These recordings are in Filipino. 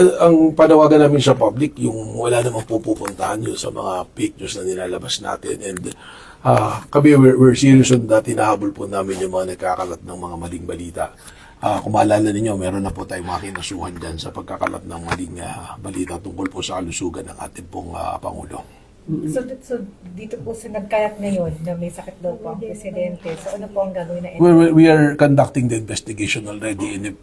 ang panawagan namin sa public, yung wala namang pupuntahan yun sa mga fake news na nilalabas natin. And kami, we're serious on that. Hinahabol po namin yung mga nagkakalat ng mga maling balita. Kung maalala ninyo, meron na po tayong mga kinasuhan dyan sa pagkakalat ng maling balita tungkol po sa kalusugan ng ating pong Pangulo. So dito po sa nagkalat ngayon na may sakit daw po ang presidente. So ano po ang gagawin na We are conducting the investigation already, and if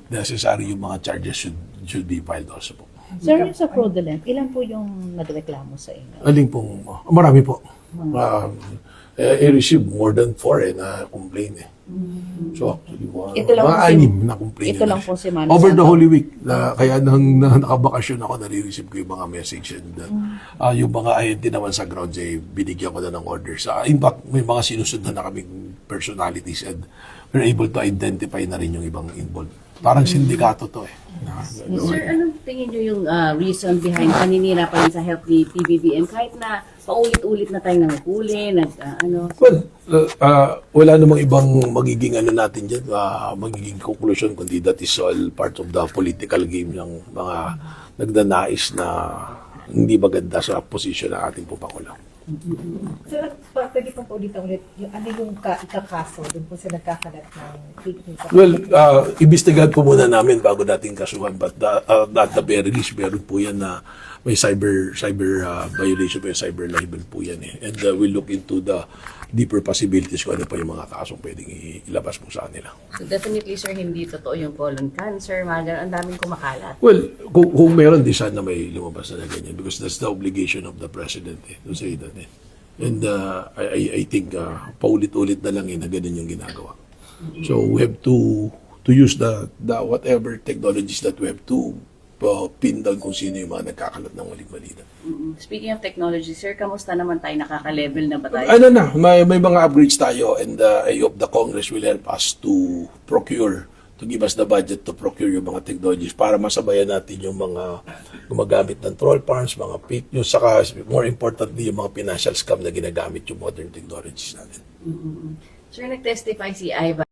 necessary, yung mga charges should be filed also po. Sir, yung sa fraudulent, ilan po yung nagreklamo sa inyo? Aling pong, marami po. I received more than 4 na complain eh. So actually, Ito lang mga po si- 6 na complain. ito lang po si Mano Over the Santos. Holy Week, kaya nang nakabakasyon ako, nare-receive ko yung mga message. And yung mga ayente naman sa ground, binigyan ko na ng orders. In fact, may mga sinusundan na kaming personalities, and we're able to identify na rin yung ibang involved. Parang sindikato to eh. Sir, anong tingin nyo yung reason behind paninira pa rin sa health ni PBBM kahit na paulit-ulit na tayong nanghuli, Well, wala namang ibang magiging natin dyan, magiging conclusion, kundi that is all part of the political game ng mga nagdanais na hindi maganda sa posisyon ng ating Pangulo. So pwede pong ulit yung ano yung ikakaso doon po sa nagkakalat ng fake news. Well, imbestigahan po muna namin bago natin kasuhan, but at the very least, meron po yan na may cyber violation, may cyber libel po yan eh. And we'll look into the deeper possibilities kung ano pa yung mga kasong pwedeng ilabas po sa kanila. So definitely, sir, hindi totoo yung colon cancer, mga ganun. Ang daming kumakalat. Well, kung meron, di sana may lumabas na ganyan, because that's the obligation of the president to say that eh. And I think paulit-ulit na lang na ganun yung ginagawa. So we have to use the whatever technologies that we have to pin down kung sino yung mga nagkakalat ng maling balita. Speaking of technology, sir, kamusta naman tayo? Nakaka-level na ba tayo? May mga upgrades tayo, and I hope the Congress will help us to give us the budget to procure yung mga technologies para masabayan natin yung mga gumagamit ng troll farms, mga fake news, saka more importantly, yung mga financial scam na ginagamit yung modern technologies natin. Sir, nag-testify si Ivan